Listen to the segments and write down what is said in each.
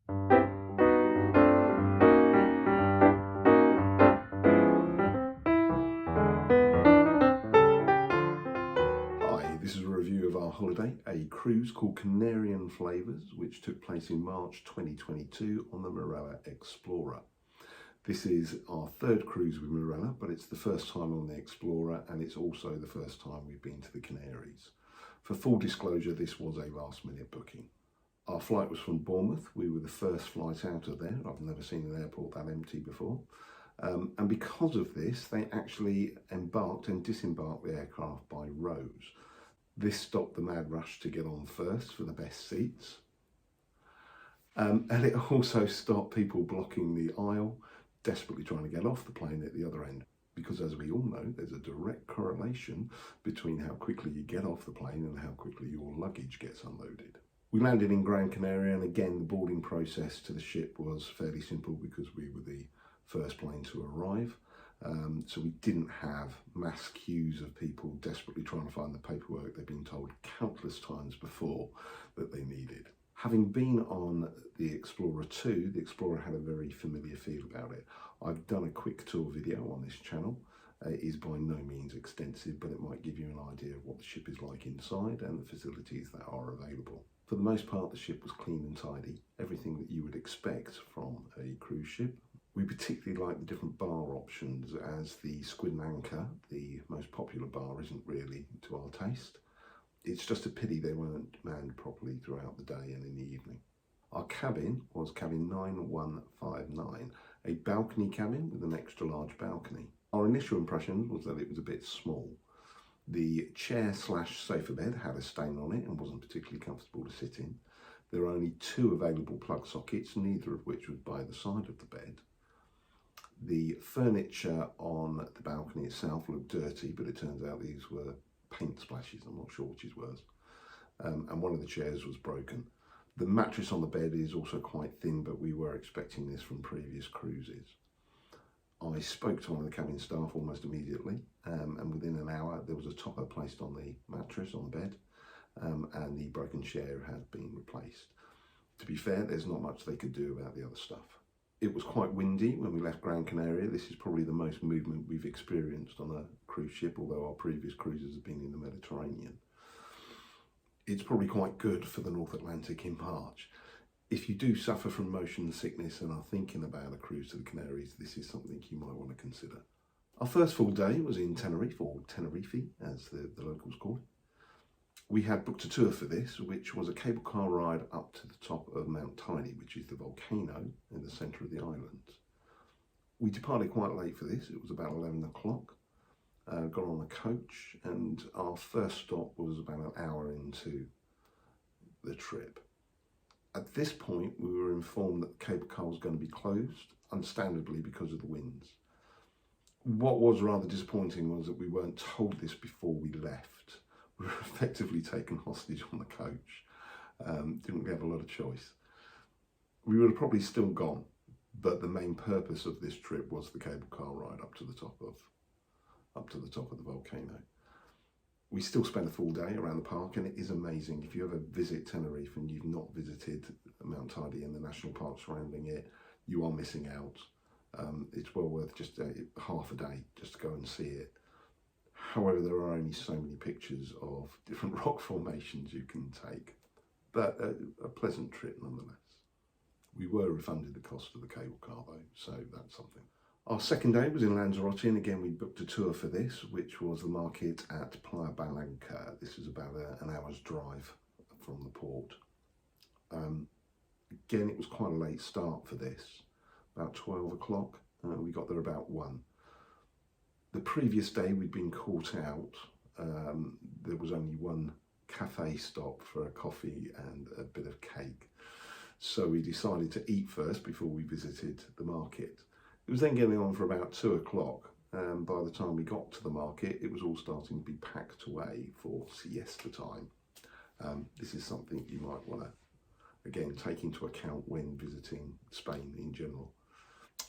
Hi, this is a review of our holiday, a cruise called Canarian Flavours, which took place in March 2022 on the Marella Explorer. This is our third cruise with Marella, but it's the first time on the Explorer, and it's also the first time we've been to the Canaries. For full disclosure, this was a last-minute booking. Our flight was from Bournemouth. We were the first flight out of there. I've never seen an airport that empty before. And because of this, they actually embarked and disembarked the aircraft by rows. This stopped the mad rush to get on first for the best seats. And it also stopped people blocking the aisle, desperately trying to get off the plane at the other end. Because as we all know, there's a direct correlation between how quickly you get off the plane and how quickly your luggage gets unloaded. We landed in Gran Canaria, and again, the boarding process to the ship was fairly simple because we were the first plane to arrive. So we didn't have mass queues of people desperately trying to find the paperwork they've been told countless times before that they needed. Having been on the Explorer 2, the Explorer had a very familiar feel about it. I've done a quick tour video on this channel. It is by no means extensive, but it might give you an idea of what the ship is like inside and the facilities that are available. For the most part, the ship was clean and tidy, everything that you would expect from a cruise ship. We particularly like the different bar options, as the Squid and Anchor, the most popular bar, isn't really to our taste. It's just a pity they weren't manned properly throughout the day and in the evening. Our cabin was cabin 9159, a balcony cabin with an extra large balcony. Our initial impression was that it was a bit small. The chair/sofa bed had a stain on it and wasn't particularly comfortable to sit in. There are only 2 available plug sockets, neither of which was by the side of the bed. The furniture on the balcony itself looked dirty, but it turns out these were paint splashes. I'm not sure which is worse. And one of the chairs was broken. The mattress on the bed is also quite thin, but we were expecting this from previous cruises. I spoke to one of the cabin staff almost immediately, and within an hour there was a topper placed on the mattress on the bed, and the broken chair had been replaced. To be fair, there's not much they could do about the other stuff. It was quite windy when we left Gran Canaria. This is probably the most movement we've experienced on a cruise ship, although our previous cruises have been in the Mediterranean. It's probably quite good for the North Atlantic in March. If you do suffer from motion sickness and are thinking about a cruise to the Canaries, this is something you might want to consider. Our first full day was in Tenerife, or Tenerife as the locals call it. We had booked a tour for this, which was a cable car ride up to the top of Mount Tiny, which is the volcano in the centre of the island. We departed quite late for this. It was about 11 o'clock. Got on a coach, and our first stop was about an hour into the trip. At this point, we were informed that the cable car was going to be closed, understandably because of the winds. What was rather disappointing was that we weren't told this before we left. We were effectively taken hostage on the coach. Didn't really have a lot of choice. We would have probably still gone, but the main purpose of this trip was the cable car ride up to the top of the volcano. We still spent a full day around the park, and it is amazing. If you ever visit Tenerife and you've not visited Mount Tidy and the national park surrounding it, you are missing out. It's well worth just half a day just to go and see it. However, there are only so many pictures of different rock formations you can take, but a pleasant trip nonetheless. We were refunded the cost of the cable car though, so that's something. Our second day was in Lanzarote, and again we booked a tour for this, which was the market at Playa Blanca. This is about an hour's drive from the port. Again, it was quite a late start for this, about 12 o'clock. We got there about 1. The previous day we'd been caught out. There was only one cafe stop for a coffee and a bit of cake. So we decided to eat first before we visited the market. It was then getting on for about 2 o'clock, and by the time we got to the market, it was all starting to be packed away for siesta time. This is something you might want to, again, take into account when visiting Spain in general.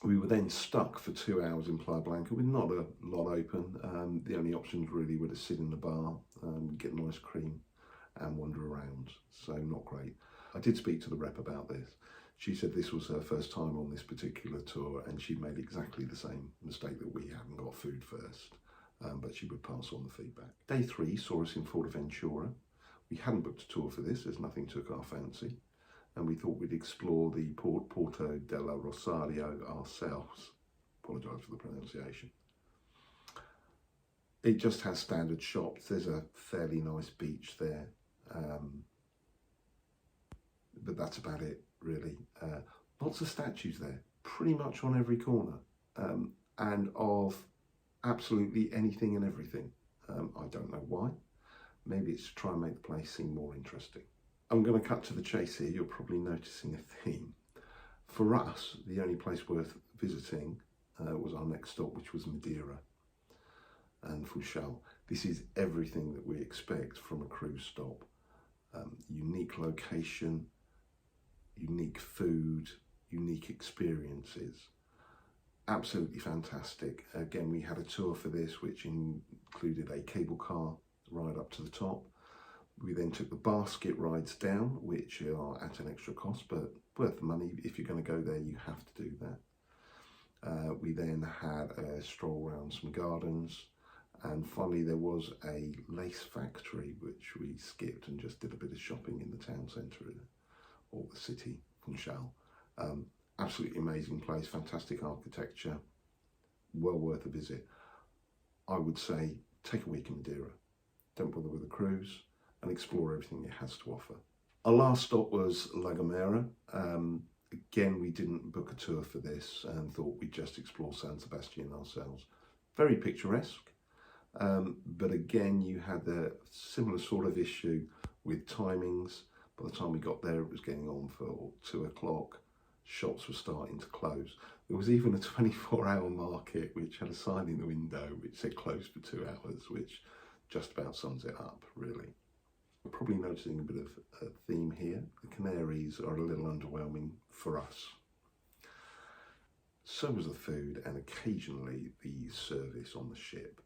We were then stuck for 2 hours in Playa Blanca with not a lot open. The only options really were to sit in the bar, get an ice cream and wander around, so not great. I did speak to the rep about this. She said this was her first time on this particular tour and she made exactly the same mistake, that we hadn't got food first, but she would pass on the feedback. Day 3 saw us in Fuerteventura. We hadn't booked a tour for this as nothing took our fancy, and we thought we'd explore the Porto de la Rosario ourselves. Apologise for the pronunciation. It just has standard shops. There's a fairly nice beach there, but that's about it really. Lots of statues there, pretty much on every corner, and of absolutely anything and everything. I don't know why. Maybe it's to try and make the place seem more interesting. I'm going to cut to the chase here. You're probably noticing a theme. For us, the only place worth visiting was our next stop, which was Madeira and Funchal. This is everything that we expect from a cruise stop. Unique location, unique food, unique experiences. Absolutely fantastic. Again, we had a tour for this which included a cable car ride up to the top. We then took the basket rides down, which are at an extra cost, but worth the money. If you're going to go there, you have to do that. We then had a stroll around some gardens, and finally there was a lace factory which we skipped and just did a bit of shopping in the town centre or the city, Funchal. Absolutely amazing place, fantastic architecture, well worth a visit. I would say take a week in Madeira, don't bother with a cruise, and explore everything it has to offer. Our last stop was La Gomera. Again, we didn't book a tour for this and thought we'd just explore San Sebastian ourselves. Very picturesque, but again, you had a similar sort of issue with timings. By the time we got there, it was getting on for 2 o'clock. Shops were starting to close. There was even a 24-hour market which had a sign in the window which said closed for 2 hours, which just about sums it up, really. We're probably noticing a bit of a theme here. The Canaries are a little underwhelming for us. So was the food and occasionally the service on the ship.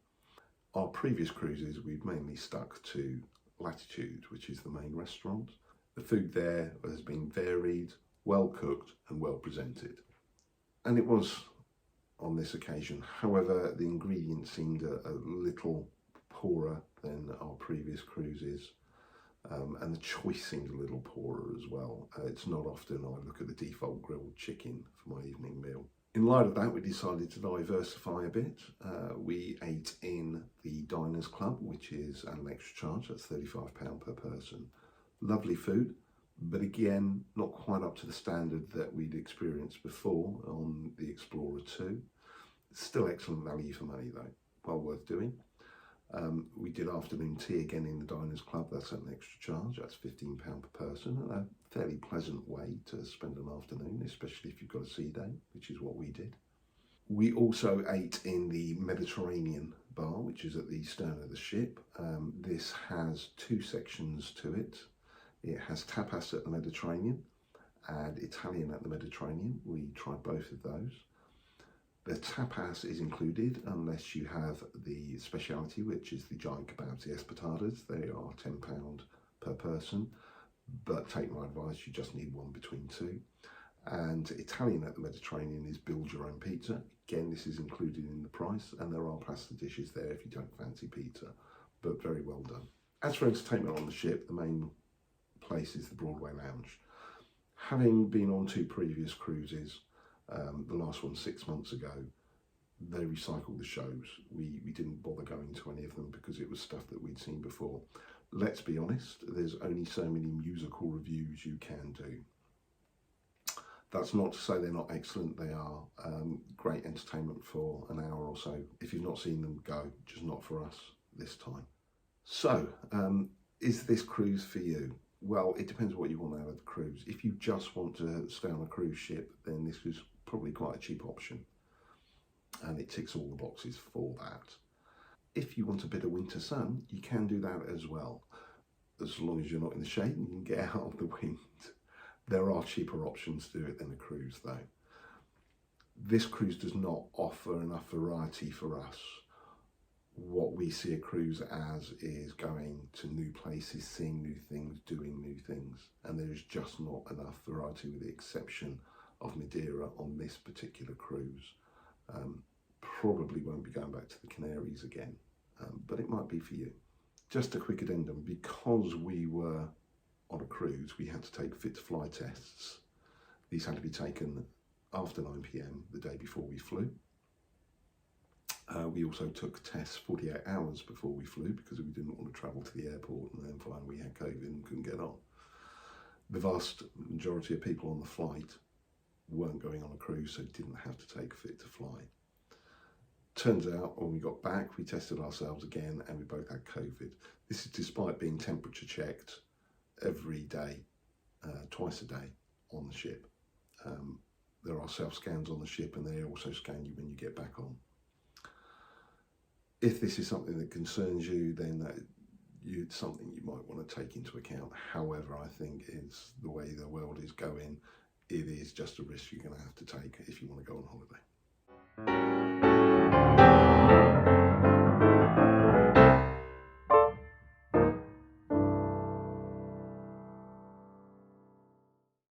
Our previous cruises, we've mainly stuck to Latitude, which is the main restaurant. The food there has been varied, well cooked and well presented. And it was on this occasion. However, the ingredients seemed a little poorer than our previous cruises. And the choice seemed a little poorer as well. It's not often I look at the default grilled chicken for my evening meal. In light of that, we decided to diversify a bit. We ate in the Diners Club, which is at an extra charge. That's £35 per person. Lovely food, but again, not quite up to the standard that we'd experienced before on the Explorer 2. Still excellent value for money though, well worth doing. We did afternoon tea again in the Diners Club. That's at an extra charge. That's £15 per person, and a fairly pleasant way to spend an afternoon, especially if you've got a sea day, which is what we did. We also ate in the Mediterranean bar, which is at the stern of the ship. This has 2 sections to it. It has tapas at the Mediterranean and Italian at the Mediterranean. We tried both of those. The tapas is included unless you have the speciality, which is the giant kebabs, the espetadas. They are £10 per person, but take my advice, you just need one between 2. And Italian at the Mediterranean is build your own pizza. Again, this is included in the price, and there are pasta dishes there if you don't fancy pizza, but very well done. As for entertainment on the ship, the main place is the Broadway Lounge. Having been on 2 previous cruises, the last one 6 months ago, they recycled the shows. We didn't bother going to any of them because it was stuff that we'd seen before. Let's be honest, there's only so many musical reviews you can do. That's not to say they're not excellent. They are great entertainment for an hour or so. If you've not seen them, go, just not for us this time. So, is this cruise for you? Well, it depends what you want out of the cruise. If you just want to stay on a cruise ship, then this was probably quite a cheap option. And it ticks all the boxes for that. If you want a bit of winter sun, you can do that as well. As long as you're not in the shade and you can get out of the wind. There are cheaper options to do it than a cruise though. This cruise does not offer enough variety for us. what we see a cruise as is going to new places, seeing new things, doing new things, and there is just not enough variety, with the exception of Madeira on this particular cruise. Probably won't be going back to the Canaries again, but it might be for you. Just a quick addendum: because we were on a cruise, we had to take fit to fly tests. These had to be taken after 9 p.m. the day before we flew. We also took tests 48 hours before we flew, because we didn't want to travel to the airport and then find we had COVID and couldn't get on. The vast majority of people on the flight weren't going on a cruise, so didn't have to take fit to fly. Turns out when we got back, we tested ourselves again and we both had COVID. This is despite being temperature checked every day, twice a day on the ship. There are self-scans on the ship, and they also scan you when you get back on. If this is something that concerns you, then it's something you might want to take into account. However, I think it's the way the world is going, it is just a risk you're going to have to take if you want to go on holiday.